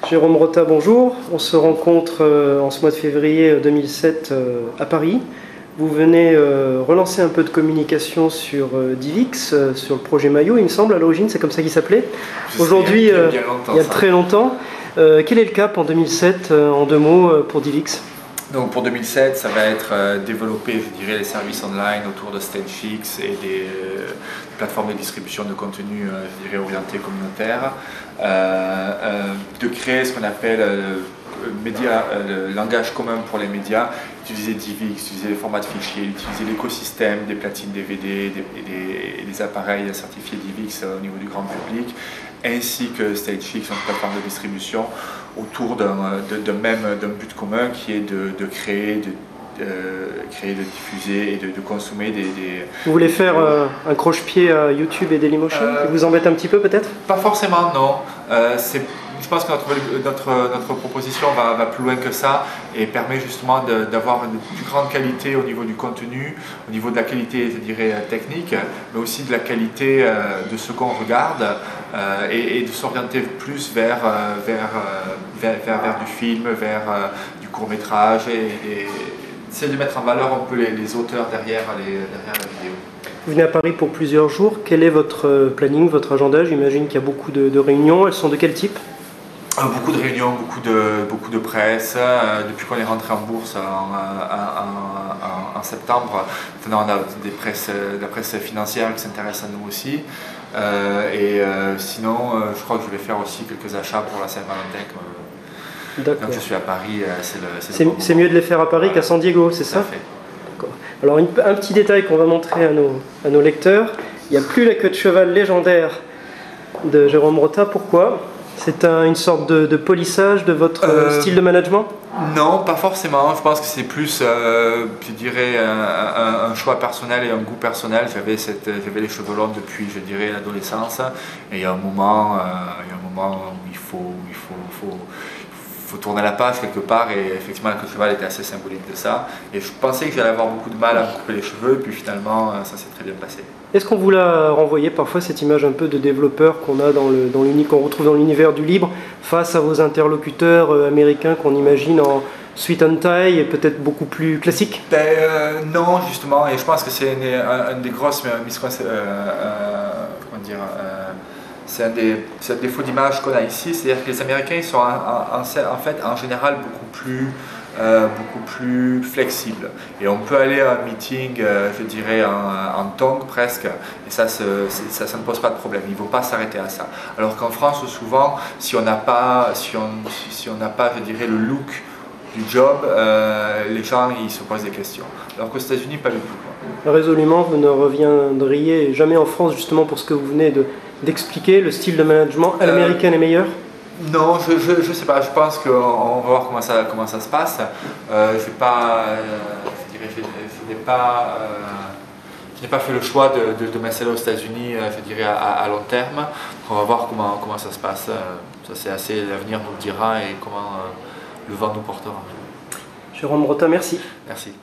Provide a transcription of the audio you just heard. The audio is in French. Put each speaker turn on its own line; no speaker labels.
Jérôme Rota, bonjour. On se rencontre en ce mois de février 2007 à Paris. Vous venez relancer un peu de communication sur Divix, sur le projet Maillot, il me semble, à l'origine, c'est comme ça qu'il s'appelait. Aujourd'hui, il y a très longtemps. Quel est le cap en 2007, en deux mots, pour Divix?
Donc pour 2007, ça va être développer, je dirais, les services online autour de StageX et des plateformes de distribution de contenu, je dirais, orientés communautaires, de créer ce qu'on appelle le langage commun pour les médias, utiliser Divix, utiliser les formats de fichiers, utiliser l'écosystème des platines DVD et des appareils certifiés Divix au niveau du grand public, ainsi que StageX, une plateforme de distribution, autour d'un but commun qui est de créer, de diffuser et de consommer des...
Vous voulez faire un croche-pied à YouTube et Dailymotion qui vous embête un petit peu peut-être?
Pas forcément, non. Je pense que notre proposition va plus loin que ça et permet justement d'avoir une plus grande qualité au niveau du contenu, au niveau de la qualité, je dirais, technique, mais aussi de la qualité de ce qu'on regarde et de s'orienter plus vers du film, vers du court-métrage et essayer de mettre en valeur un peu les auteurs derrière la vidéo.
Vous venez à Paris pour plusieurs jours. Quel est votre planning, votre agenda? J'imagine qu'il y a beaucoup de réunions. Elles sont de quel type?
Beaucoup de réunions, beaucoup de presse. Depuis qu'on est rentré en bourse en septembre, maintenant on a de la presse financière qui s'intéresse à nous aussi. Sinon, je crois que je vais faire aussi quelques achats pour la Saint-Valentin. Donc je suis à Paris,
c'est mieux de les faire à Paris qu'à San Diego, c'est ça? D'accord. Alors un petit détail qu'on va montrer à nos lecteurs, il n'y a plus la queue de cheval légendaire de Jérôme Rota. Pourquoi? C'est une sorte de polissage de votre style de management?
Non, pas forcément. Je pense que c'est plus, je dirais, un choix personnel et un goût personnel. J'avais les cheveux longs depuis, je dirais, l'adolescence. Et il y a un moment où il faut tourner la page quelque part, et effectivement la queue de cheval était assez symbolique de ça. Et je pensais que j'allais avoir beaucoup de mal à me couper les cheveux, et puis finalement ça s'est très bien passé.
Est-ce qu'on vous l'a renvoyé parfois, cette image un peu de développeur qu'on a qu'on retrouve dans l'univers du libre, face à vos interlocuteurs américains qu'on imagine en suit and tie et peut-être beaucoup plus classique?
Non, justement, et je pense que c'est une des grosses c'est un défaut d'image qu'on a ici, c'est-à-dire que les Américains ils sont en fait en général beaucoup plus flexibles. Et on peut aller à un meeting, je dirais, en tongs presque, et ça ne pose pas de problème, il ne faut pas s'arrêter à ça. Alors qu'en France, souvent, si on n'a pas, je dirais, le look du job, les gens ils se posent des questions. Alors qu'aux États-Unis, pas du tout.
Résolument, vous ne reviendriez jamais en France justement pour ce que vous venez d'expliquer, le style de management à l'américaine est meilleur?
Non, je sais pas, je pense qu'on va voir comment ça se passe. Je n'ai pas fait le choix de m'installer aux États-Unis, je dirais, à long terme. On va voir comment ça se passe. Ça, c'est assez, l'avenir nous le dira et comment le vent nous portera.
Jérôme Rota, merci.
Merci.